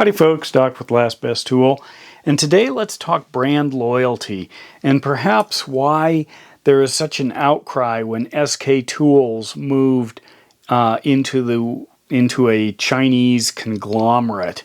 Howdy folks, Doc with Last Best Tool, and today let's talk brand loyalty and perhaps why there is such an outcry when SK Tools moved into a Chinese conglomerate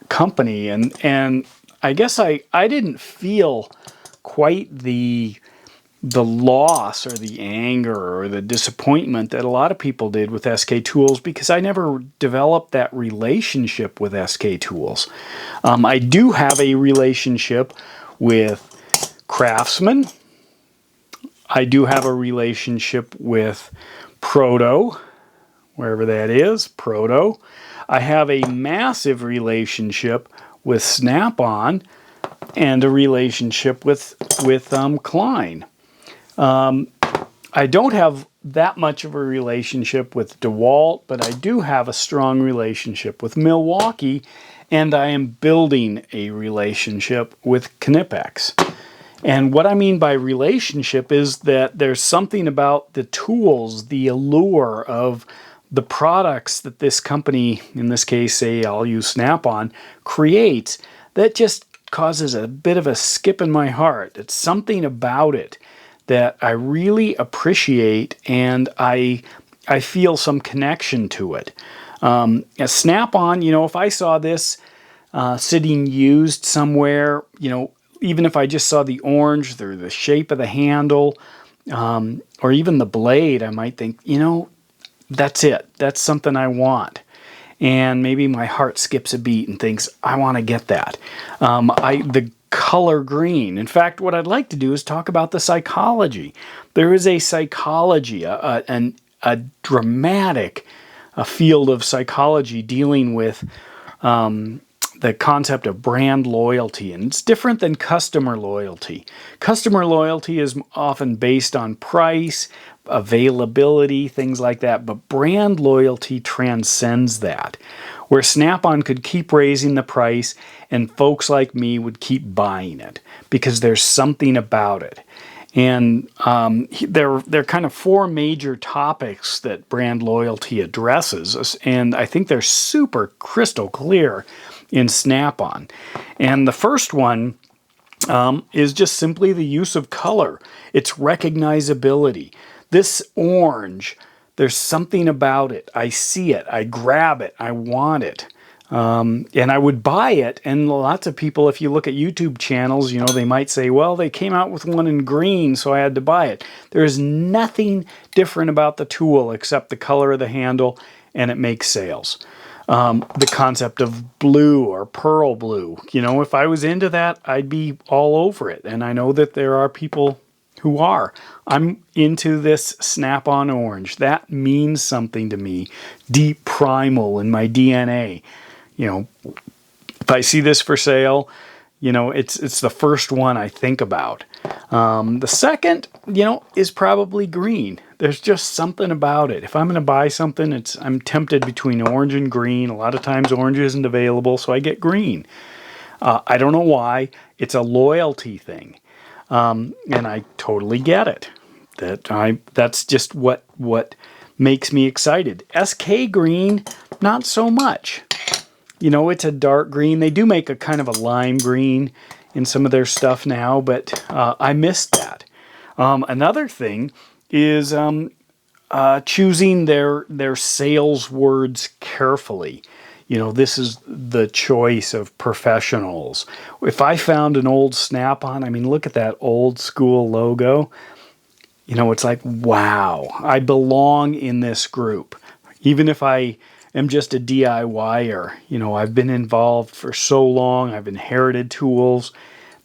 company, and I guess I didn't feel quite the loss or the anger or the disappointment that a lot of people did with SK Tools because I never developed that relationship with SK Tools. I do have a relationship with Craftsman. I do have a relationship with Proto, wherever that is, Proto. I have a massive relationship with Snap-on and a relationship with Klein. I don't have that much of a relationship with DeWalt, but I do have a strong relationship with Milwaukee, and I am building a relationship with Knipex. And what I mean by relationship is that there's something about the tools, the allure of the products that this company, in this case, say I'll use Snap-on, creates that just causes a bit of a skip in my heart. It's something about it that I really appreciate, and I feel some connection to it. A Snap-on, if I saw this sitting used somewhere, even if I just saw the orange or the shape of the handle, or even the blade, I might think, that's it. That's something I want. And maybe my heart skips a beat and thinks, I want to get that. The color green. In fact, what I'd like to do is talk about the psychology. There is a psychology, a dramatic field of psychology dealing with the concept of brand loyalty, and it's different than customer loyalty. Customer loyalty is often based on price, availability, things like that, but brand loyalty transcends that, where Snap-on could keep raising the price and folks like me would keep buying it because there's something about it. And there are kind of four major topics that brand loyalty addresses, and I think they're super crystal clear in Snap-on. And the first one is just simply the use of color. It's recognizability. This orange, there's something about it. I see it. I grab it. I want it. And I would buy it. And lots of people, if you look at YouTube channels, they might say, well, they came out with one in green, so I had to buy it. There's nothing different about the tool except the color of the handle, and it makes sales. The concept of blue or pearl blue, if I was into that, I'd be all over it. And I know that there are people who are. I'm into this Snap-on orange. That means something to me. Deep primal in my DNA. If I see this for sale, it's the first one I think about. The second, is probably green. There's just something about it. If I'm going to buy something, I'm tempted between orange and green. A lot of times orange isn't available, so I get green. I don't know why. It's a loyalty thing. And I totally get it. That's just what makes me excited. SK green, not so much. It's a dark green. They do make a kind of a lime green in some of their stuff now, but I missed that. Another thing is choosing their sales words carefully. This is the choice of professionals. If I found an old Snap-on, look at that old school logo. It's like, wow, I belong in this group. Even if I am just a DIYer, I've been involved for so long. I've inherited tools.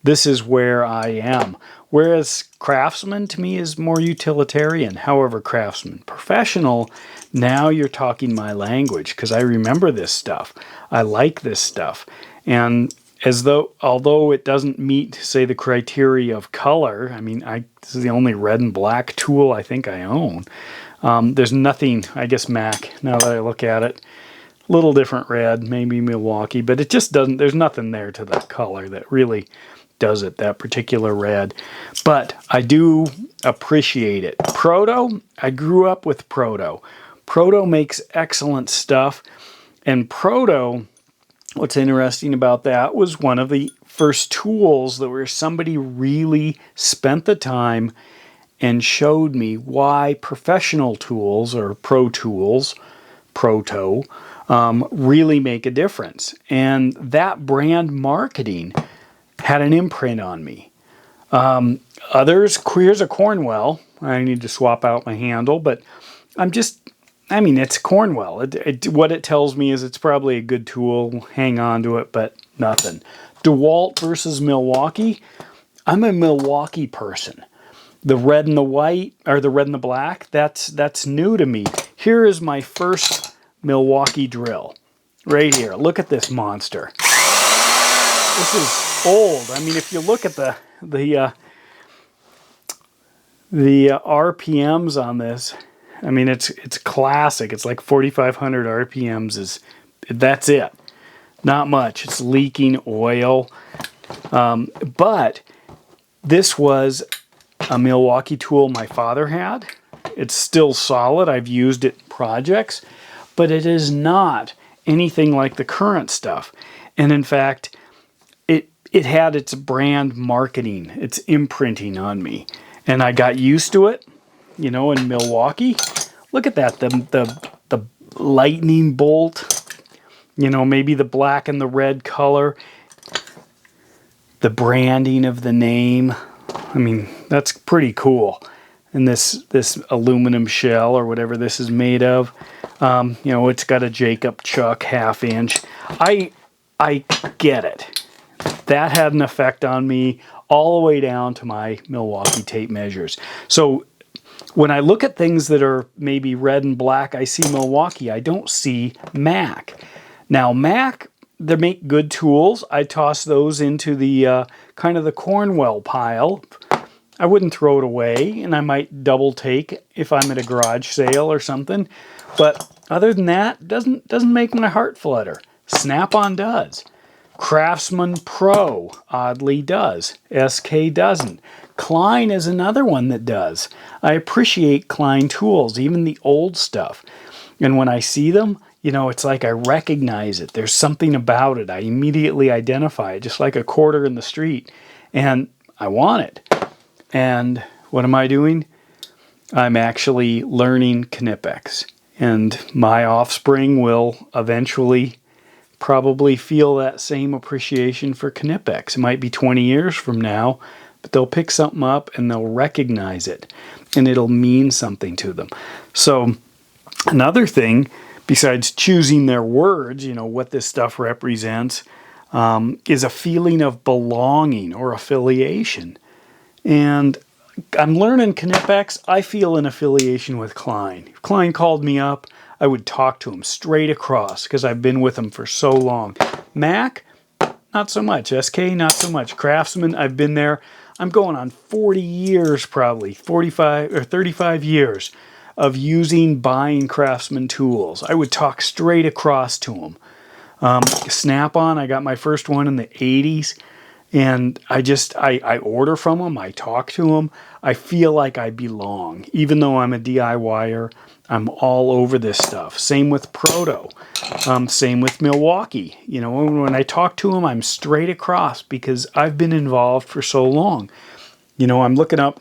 This is where I am. Whereas Craftsman, to me, is more utilitarian. However, Craftsman Professional, now you're talking my language because I remember this stuff. I like this stuff. And although it doesn't meet, say, the criteria of color, this is the only red and black tool I think I own. There's nothing, I guess Mac, now that I look at it, a little different red, maybe Milwaukee, but it just doesn't, there's nothing there to that color that really does it, that particular red. But I do appreciate it. Proto, I grew up with Proto. Proto makes excellent stuff. And Proto, what's interesting about that was one of the first tools that where somebody really spent the time and showed me why professional tools or pro tools, Proto, really make a difference. And that brand marketing had an imprint on me. Others, here's a Cornwell. I need to swap out my handle, but it's Cornwell. What it tells me is it's probably a good tool. Hang on to it, but nothing. DeWalt versus Milwaukee. I'm a Milwaukee person. The red and the white, or the red and the black, that's new to me. Here is my first Milwaukee drill. Right here. Look at this monster. This is old. I mean, if you look at the RPMs on this, I mean, it's classic. It's like 4,500 RPMs. That's it. Not much. It's leaking oil. But this was a Milwaukee tool my father had. It's still solid. I've used it in projects, but it is not anything like the current stuff. And in fact, it had its brand marketing, its imprinting on me. And I got used to it, in Milwaukee. Look at that, the lightning bolt, maybe the black and the red color, the branding of the name. I mean, that's pretty cool. And this aluminum shell or whatever this is made of, it's got a Jacob Chuck 1/2 inch. I get it. That had an effect on me all the way down to my Milwaukee tape measures. So when I look at things that are maybe red and black, I see Milwaukee. I don't see Mac. Now, Mac, they make good tools. I toss those into the kind of the Cornwell pile. I wouldn't throw it away, and I might double take if I'm at a garage sale or something. But other than that, doesn't make my heart flutter. Snap-on does. Craftsman Pro oddly does. SK doesn't. Klein is another one that does. I appreciate Klein tools, even the old stuff. And when I see them, it's like I recognize it. There's something about it. I immediately identify it, just like a quarter in the street. And I want it. And what am I doing? I'm actually learning Knipex. And my offspring will eventually probably feel that same appreciation for Knipex. It might be 20 years from now, but they'll pick something up and they'll recognize it. And it'll mean something to them. So another thing, besides choosing their words, what this stuff represents, is a feeling of belonging or affiliation. And I'm learning Knipex. I feel an affiliation with Klein. If Klein called me up, I would talk to him straight across because I've been with him for so long. Mac, not so much. SK, not so much. Craftsman, I've been there. I'm going on 40 years probably, 45 or 35 years of buying Craftsman tools. I would talk straight across to him. Snap-on, I got my first one in the 80s. And I order from them, I talk to them, I feel like I belong. Even though I'm a DIYer, I'm all over this stuff. Same with Proto, same with Milwaukee. When I talk to them, I'm straight across because I've been involved for so long. I'm looking up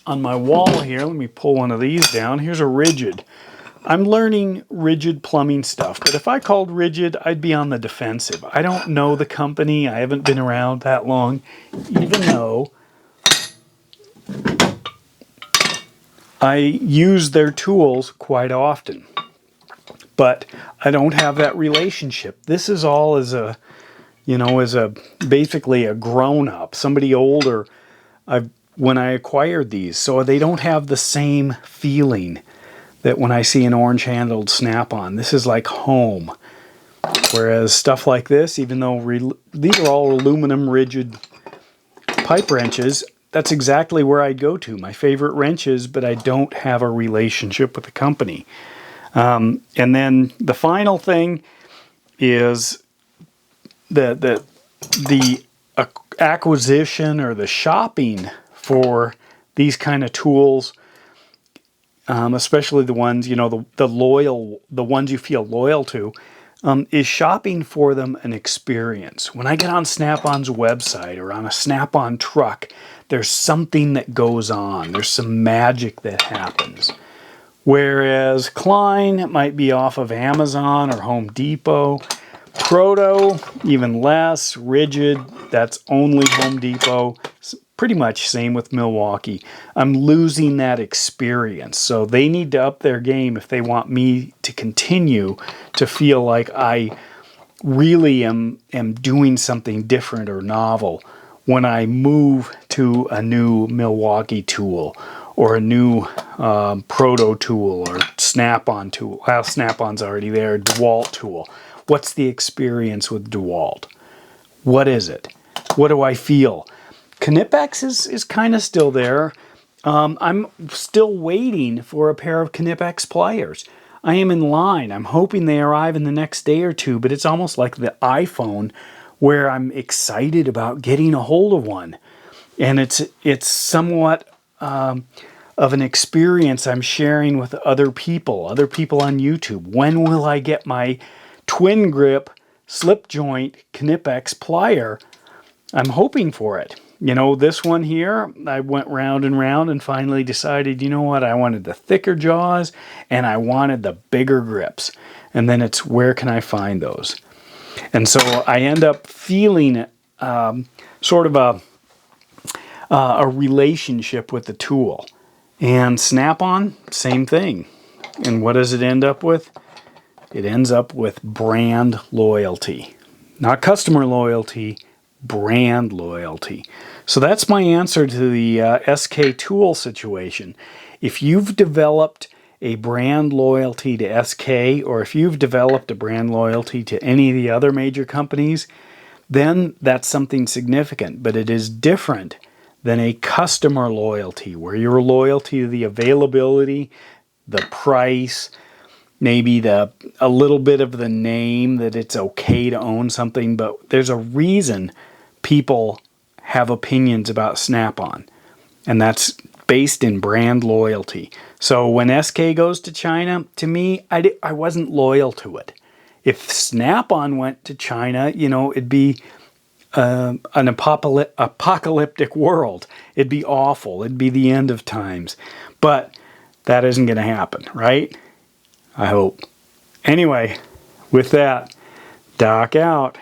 on my wall here, let me pull one of these down. Here's a Rigid. I'm learning Rigid plumbing stuff, but if I called Rigid, I'd be on the defensive. I don't know the company. I haven't been around that long, even though I use their tools quite often. But I don't have that relationship. This is all as basically a grown-up, somebody older, when I acquired these. So they don't have the same feeling that when I see an orange-handled Snap-on. This is like home. Whereas stuff like this, even though these are all aluminum Rigid pipe wrenches, that's exactly where I'd go to. My favorite wrenches, but I don't have a relationship with the company. And then the final thing is the acquisition or the shopping for these kind of tools. Especially the ones, the ones you feel loyal to, is shopping for them an experience. When I get on Snap-on's website or on a Snap-on truck, there's something that goes on. There's some magic that happens. Whereas Klein, it might be off of Amazon or Home Depot. Proto, even less. Rigid, that's only Home Depot. Pretty much same with Milwaukee. I'm losing that experience. So they need to up their game if they want me to continue to feel like I really am doing something different or novel when I move to a new Milwaukee tool or a new Proto tool or Snap-on tool. Well, Snap-on's already there. DeWalt tool. What's the experience with DeWalt? What is it? What do I feel? Knipex is kind of still there. I'm still waiting for a pair of Knipex pliers. I am in line. I'm hoping they arrive in the next day or two, but it's almost like the iPhone where I'm excited about getting a hold of one. And it's somewhat of an experience I'm sharing with other people on YouTube. When will I get my twin grip slip joint Knipex plier? I'm hoping for it. You know, this one here, I went round and round and finally decided, you know what, I wanted the thicker jaws and I wanted the bigger grips. And then it's, where can I find those? And so I end up feeling sort of a relationship with the tool. And Snap-on, same thing. And what does it end up with? It ends up with brand loyalty. Not customer loyalty, brand loyalty. So that's my answer to the SK tool situation. If you've developed a brand loyalty to SK, or if you've developed a brand loyalty to any of the other major companies, then that's something significant. But it is different than a customer loyalty, where you're loyal to the availability, the price, maybe a little bit of the name, that it's okay to own something, but there's a reason people have opinions about Snap-on, and that's based in brand loyalty. So when SK goes to China, to me, I wasn't loyal to it. If Snap-on went to China, you know, it'd be an apocalyptic world. It'd be awful. It'd be the end of times. But that isn't going to happen, right? I hope. Anyway, with that, Doc out.